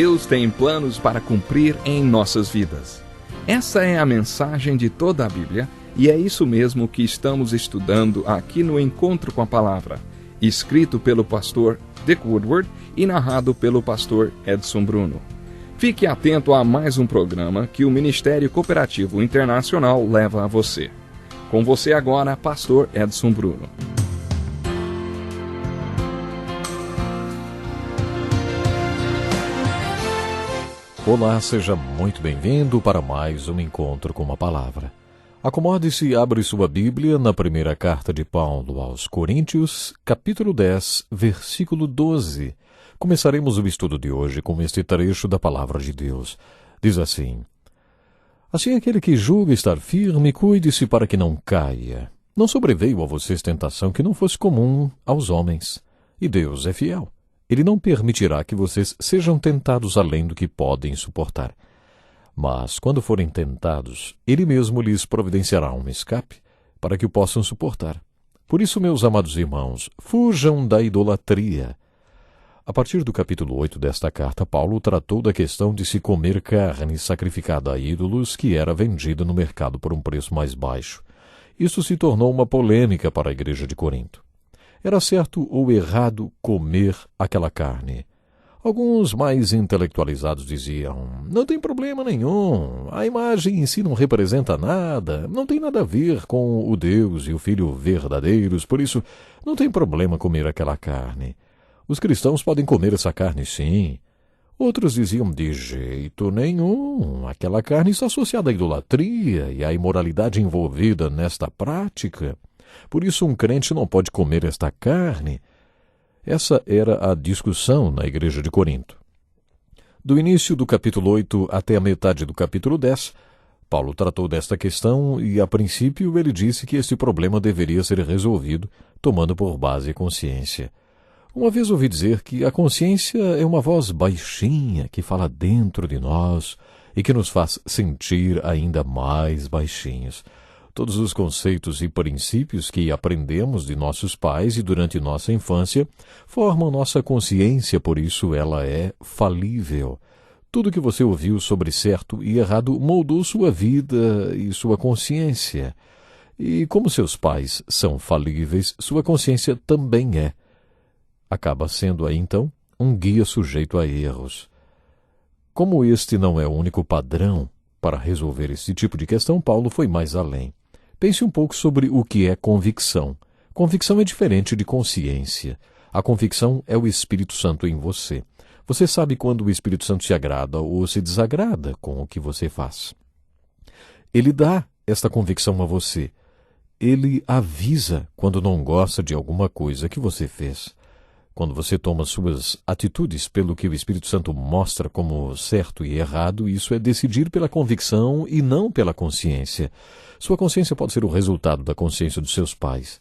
Deus tem planos para cumprir em nossas vidas. Essa é a mensagem de toda a Bíblia e é isso mesmo que estamos estudando aqui no Encontro com a Palavra, escrito pelo pastor Dick Woodward e narrado pelo pastor Edson Bruno. Fique atento a mais um programa que o Ministério Cooperativo Internacional leva a você. Com você agora, pastor Edson Bruno. Olá, seja muito bem-vindo para mais um Encontro com a Palavra. Acomode-se e abre sua Bíblia na primeira carta de Paulo aos Coríntios, capítulo 10, versículo 12. Começaremos o estudo de hoje com este trecho da Palavra de Deus. Diz assim: Assim aquele que julga estar firme, cuide-se para que não caia. Não sobreveio a vocês tentação que não fosse comum aos homens. E Deus é fiel. Ele não permitirá que vocês sejam tentados além do que podem suportar. Mas, quando forem tentados, Ele mesmo lhes providenciará um escape para que o possam suportar. Por isso, meus amados irmãos, fujam da idolatria. A partir do capítulo 8 desta carta, Paulo tratou da questão de se comer carne sacrificada a ídolos que era vendida no mercado por um preço mais baixo. Isso se tornou uma polêmica para a igreja de Corinto. Era certo ou errado comer aquela carne? Alguns mais intelectualizados diziam: não tem problema nenhum, a imagem em si não representa nada, não tem nada a ver com o Deus e o Filho verdadeiros, por isso não tem problema comer aquela carne. Os cristãos podem comer essa carne sim. Outros diziam: de jeito nenhum, aquela carne está associada à idolatria e à imoralidade envolvida nesta prática. Por isso um crente não pode comer esta carne. Essa era a discussão na igreja de Corinto. Do início do capítulo 8 até a metade do capítulo 10, Paulo tratou desta questão e, a princípio, ele disse que este problema deveria ser resolvido tomando por base a consciência. Uma vez ouvi dizer que a consciência é uma voz baixinha que fala dentro de nós e que nos faz sentir ainda mais baixinhos. Todos os conceitos e princípios que aprendemos de nossos pais e durante nossa infância formam nossa consciência, por isso ela é falível. Tudo que você ouviu sobre certo e errado moldou sua vida e sua consciência. E como seus pais são falíveis, sua consciência também é. Acaba sendo aí, então, um guia sujeito a erros. Como este não é o único padrão para resolver esse tipo de questão, Paulo foi mais além. Pense um pouco sobre o que é convicção. Convicção é diferente de consciência. A convicção é o Espírito Santo em você. Você sabe quando o Espírito Santo se agrada ou se desagrada com o que você faz. Ele dá esta convicção a você. Ele avisa quando não gosta de alguma coisa que você fez. Quando você toma suas atitudes pelo que o Espírito Santo mostra como certo e errado, isso é decidir pela convicção e não pela consciência. Sua consciência pode ser o resultado da consciência dos seus pais.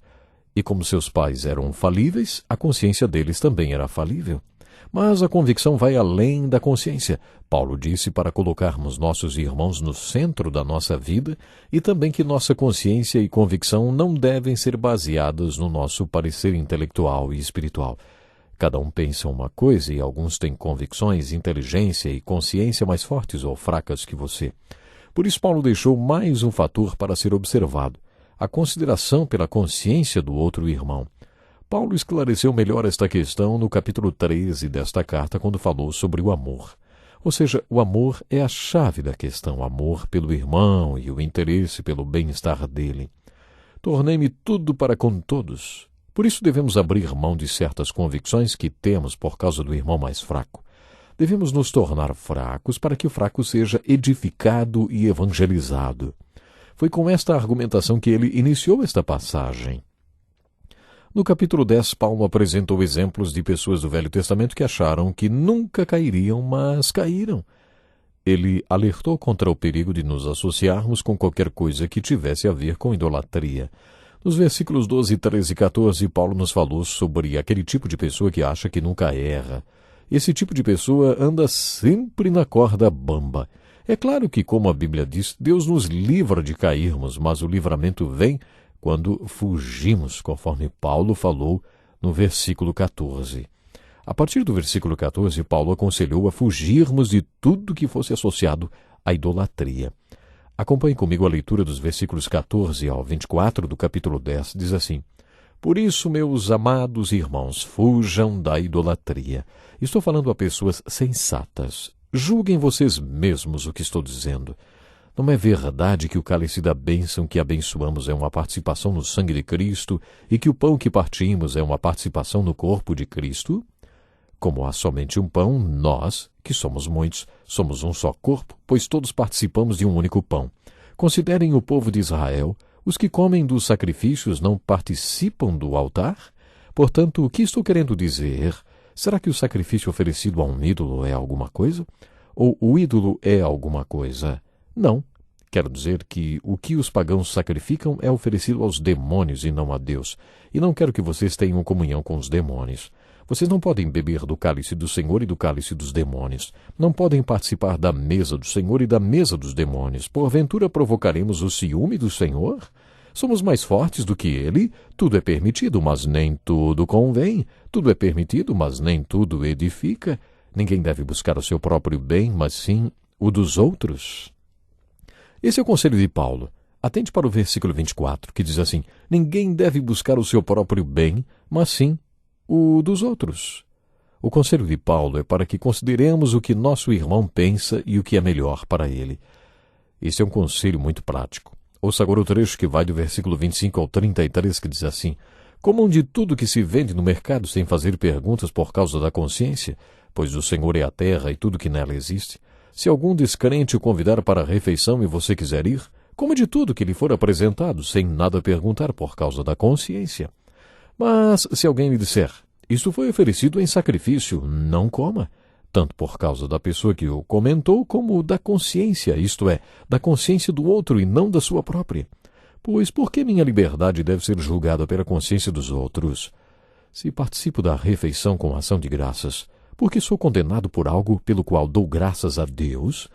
E como seus pais eram falíveis, a consciência deles também era falível. Mas a convicção vai além da consciência. Paulo disse para colocarmos nossos irmãos no centro da nossa vida e também que nossa consciência e convicção não devem ser baseadas no nosso parecer intelectual e espiritual. Cada um pensa uma coisa e alguns têm convicções, inteligência e consciência mais fortes ou fracas que você. Por isso Paulo deixou mais um fator para ser observado, a consideração pela consciência do outro irmão. Paulo esclareceu melhor esta questão no capítulo 13 desta carta, quando falou sobre o amor. Ou seja, o amor é a chave da questão, o amor pelo irmão e o interesse pelo bem-estar dele. Tornei-me tudo para com todos. Por isso devemos abrir mão de certas convicções que temos por causa do irmão mais fraco. Devemos nos tornar fracos para que o fraco seja edificado e evangelizado. Foi com esta argumentação que ele iniciou esta passagem. No capítulo 10, Paulo apresentou exemplos de pessoas do Velho Testamento que acharam que nunca cairiam, mas caíram. Ele alertou contra o perigo de nos associarmos com qualquer coisa que tivesse a ver com idolatria. Nos versículos 12, 13 e 14, Paulo nos falou sobre aquele tipo de pessoa que acha que nunca erra. Esse tipo de pessoa anda sempre na corda bamba. É claro que, como a Bíblia diz, Deus nos livra de cairmos, mas o livramento vem quando fugimos, conforme Paulo falou no versículo 14. A partir do versículo 14, Paulo aconselhou a fugirmos de tudo que fosse associado à idolatria. Acompanhe comigo a leitura dos versículos 14 ao 24 do capítulo 10, diz assim: Por isso, meus amados irmãos, fujam da idolatria. Estou falando a pessoas sensatas. Julguem vocês mesmos o que estou dizendo. Não é verdade que o cálice da bênção que abençoamos é uma participação no sangue de Cristo e que o pão que partimos é uma participação no corpo de Cristo? Como há somente um pão, nós, que somos muitos, somos um só corpo, pois todos participamos de um único pão. Considerem o povo de Israel. Os que comem dos sacrifícios não participam do altar? Portanto, o que estou querendo dizer? Será que o sacrifício oferecido a um ídolo é alguma coisa? Ou o ídolo é alguma coisa? Não. Quero dizer que o que os pagãos sacrificam é oferecido aos demônios e não a Deus. E não quero que vocês tenham comunhão com os demônios. Vocês não podem beber do cálice do Senhor e do cálice dos demônios. Não podem participar da mesa do Senhor e da mesa dos demônios. Porventura provocaremos o ciúme do Senhor? Somos mais fortes do que ele? Tudo é permitido, mas nem tudo convém. Tudo é permitido, mas nem tudo edifica. Ninguém deve buscar o seu próprio bem, mas sim o dos outros. Esse é o conselho de Paulo. Atente para o versículo 24, que diz assim: Ninguém deve buscar o seu próprio bem, mas sim o dos outros. O conselho de Paulo é para que consideremos o que nosso irmão pensa e o que é melhor para ele. Esse é um conselho muito prático. Ouça agora o trecho que vai do versículo 25 ao 33, que diz assim: Comam de tudo que se vende no mercado sem fazer perguntas por causa da consciência, pois o Senhor é a terra e tudo que nela existe. Se algum descrente o convidar para a refeição e você quiser ir, coma de tudo que lhe for apresentado, sem nada perguntar por causa da consciência. Mas se alguém lhe disser, isto foi oferecido em sacrifício, não coma, tanto por causa da pessoa que o comentou, como da consciência, isto é, da consciência do outro e não da sua própria. Pois por que minha liberdade deve ser julgada pela consciência dos outros? Se participo da refeição com ação de graças, porque sou condenado por algo pelo qual dou graças a Deus?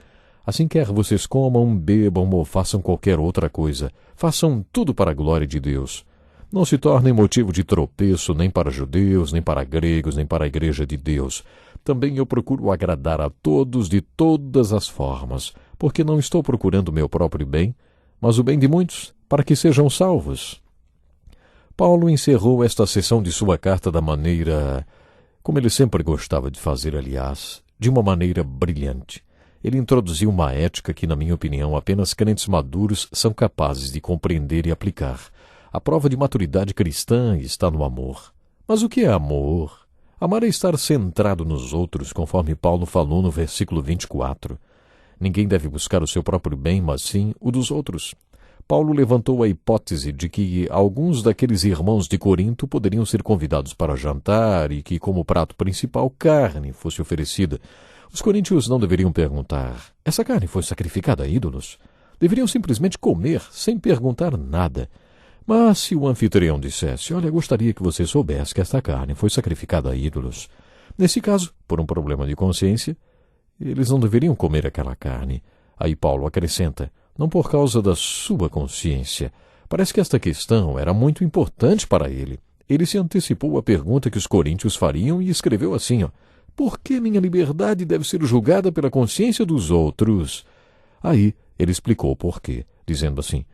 Assim quer vocês comam, bebam ou façam qualquer outra coisa, façam tudo para a glória de Deus. Não se tornem motivo de tropeço nem para judeus, nem para gregos, nem para a igreja de Deus. Também eu procuro agradar a todos de todas as formas, porque não estou procurando o meu próprio bem, mas o bem de muitos, para que sejam salvos. Paulo encerrou esta sessão de sua carta da maneira, como ele sempre gostava de fazer, aliás, de uma maneira brilhante. Ele introduziu uma ética que, na minha opinião, apenas crentes maduros são capazes de compreender e aplicar. A prova de maturidade cristã está no amor. Mas o que é amor? Amar é estar centrado nos outros, conforme Paulo falou no versículo 24. Ninguém deve buscar o seu próprio bem, mas sim o dos outros. Paulo levantou a hipótese de que alguns daqueles irmãos de Corinto poderiam ser convidados para jantar e que, como prato principal, carne fosse oferecida. Os coríntios não deveriam perguntar, essa carne foi sacrificada a ídolos? Deveriam simplesmente comer, sem perguntar nada. Mas se o anfitrião dissesse, olha, gostaria que você soubesse que esta carne foi sacrificada a ídolos. Nesse caso, por um problema de consciência, eles não deveriam comer aquela carne. Aí Paulo acrescenta, não por causa da sua consciência. Parece que esta questão era muito importante para ele. Ele se antecipou à pergunta que os coríntios fariam e escreveu assim, por que minha liberdade deve ser julgada pela consciência dos outros? Aí ele explicou o porquê, dizendo assim,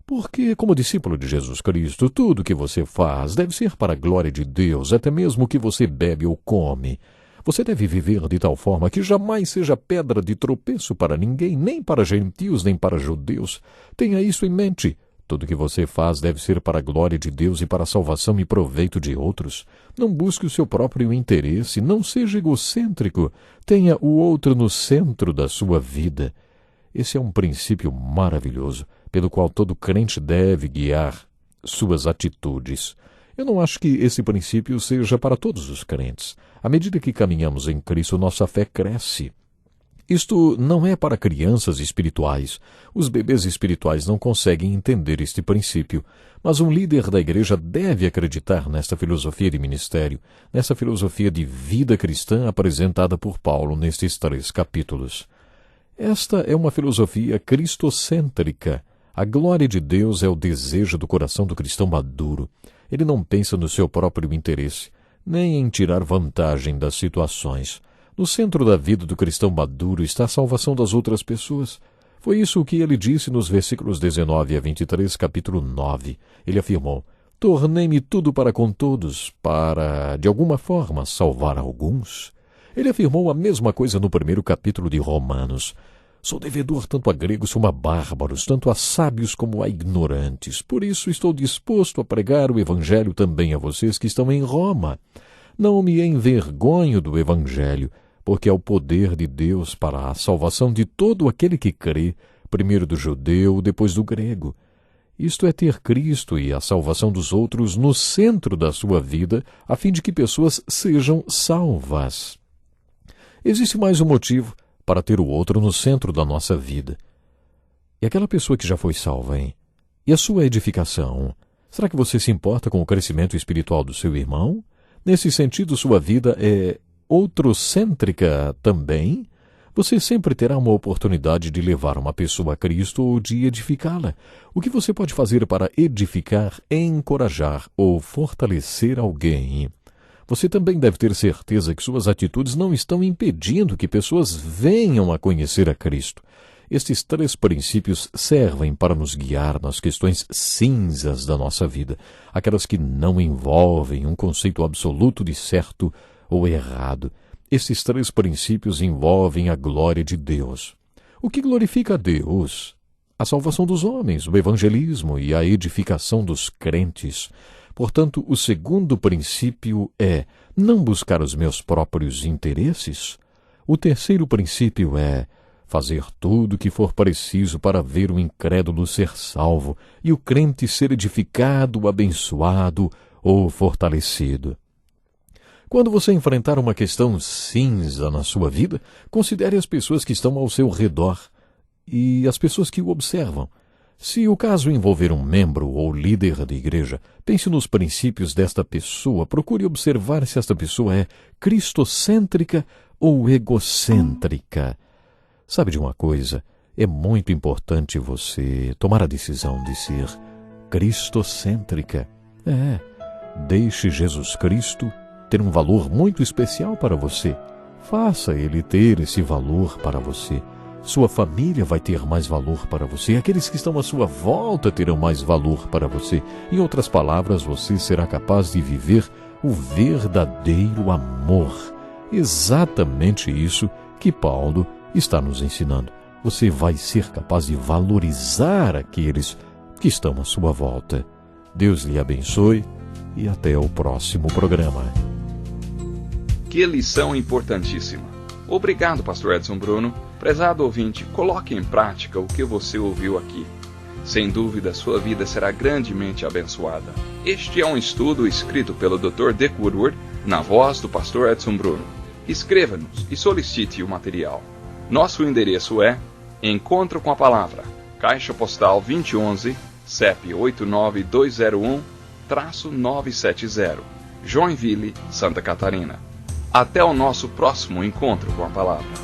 porque, como discípulo de Jesus Cristo, tudo que você faz deve ser para a glória de Deus, até mesmo o que você bebe ou come. Você deve viver de tal forma que jamais seja pedra de tropeço para ninguém, nem para gentios, nem para judeus. Tenha isso em mente. Tudo que você faz deve ser para a glória de Deus e para a salvação e proveito de outros. Não busque o seu próprio interesse, não seja egocêntrico. Tenha o outro no centro da sua vida. Esse é um princípio maravilhoso, pelo qual todo crente deve guiar suas atitudes. Eu não acho que esse princípio seja para todos os crentes. À medida que caminhamos em Cristo, nossa fé cresce. Isto não é para crianças espirituais. Os bebês espirituais não conseguem entender este princípio. Mas um líder da igreja deve acreditar nesta filosofia de ministério, nessa filosofia de vida cristã apresentada por Paulo nestes 3 capítulos. Esta é uma filosofia cristocêntrica. A glória de Deus é o desejo do coração do cristão maduro. Ele não pensa no seu próprio interesse. nem em tirar vantagem das situações. No centro da vida do cristão maduro está a salvação das outras pessoas. Foi isso que ele disse nos versículos 19 a 23, capítulo 9. Ele afirmou: tornei-me tudo para com todos, para, de alguma forma, salvar alguns. Ele afirmou a mesma coisa no primeiro capítulo de Romanos. Sou devedor tanto a gregos como a bárbaros, tanto a sábios como a ignorantes. Por isso estou disposto a pregar o evangelho também a vocês que estão em Roma. Não me envergonho do evangelho, porque é o poder de Deus para a salvação de todo aquele que crê, primeiro do judeu, depois do grego. Isto é ter Cristo e a salvação dos outros no centro da sua vida, a fim de que pessoas sejam salvas. Existe mais um motivo para ter o outro no centro da nossa vida. E aquela pessoa que já foi salva, hein? E a sua edificação? Será que você se importa com o crescimento espiritual do seu irmão? Nesse sentido, sua vida é outrocêntrica também? Você sempre terá uma oportunidade de levar uma pessoa a Cristo ou de edificá-la. O que você pode fazer para edificar, encorajar ou fortalecer alguém? Você também deve ter certeza que suas atitudes não estão impedindo que pessoas venham a conhecer a Cristo. Estes 3 princípios servem para nos guiar nas questões cinzas da nossa vida, aquelas que não envolvem um conceito absoluto de certo ou errado. Estes 3 princípios envolvem a glória de Deus. O que glorifica a Deus? A salvação dos homens, o evangelismo e a edificação dos crentes. Portanto, o segundo princípio é não buscar os meus próprios interesses. O terceiro princípio é fazer tudo o que for preciso para ver o incrédulo ser salvo e o crente ser edificado, abençoado ou fortalecido. Quando você enfrentar uma questão cinza na sua vida, considere as pessoas que estão ao seu redor e as pessoas que o observam. Se o caso envolver um membro ou líder da igreja, pense nos princípios desta pessoa, procure observar se esta pessoa é cristocêntrica ou egocêntrica. Sabe de uma coisa? É muito importante você tomar a decisão de ser cristocêntrica. Deixe Jesus Cristo ter um valor muito especial para você. Faça ele ter esse valor para você. Sua família vai ter mais valor para você. Aqueles que estão à sua volta terão mais valor para você. Em outras palavras, você será capaz de viver o verdadeiro amor. Exatamente isso que Paulo está nos ensinando. Você vai ser capaz de valorizar aqueles que estão à sua volta. Deus lhe abençoe e até o próximo programa. Que lição importantíssima! Obrigado, pastor Edson Bruno. Prezado ouvinte, coloque em prática o que você ouviu aqui. Sem dúvida, sua vida será grandemente abençoada. Este é um estudo escrito pelo Dr. Dick Woodward, na voz do pastor Edson Bruno. Escreva-nos e solicite o material. Nosso endereço é Encontro com a Palavra, Caixa Postal 2011, CEP 89201-970, Joinville, Santa Catarina. Até o nosso próximo encontro com a Palavra.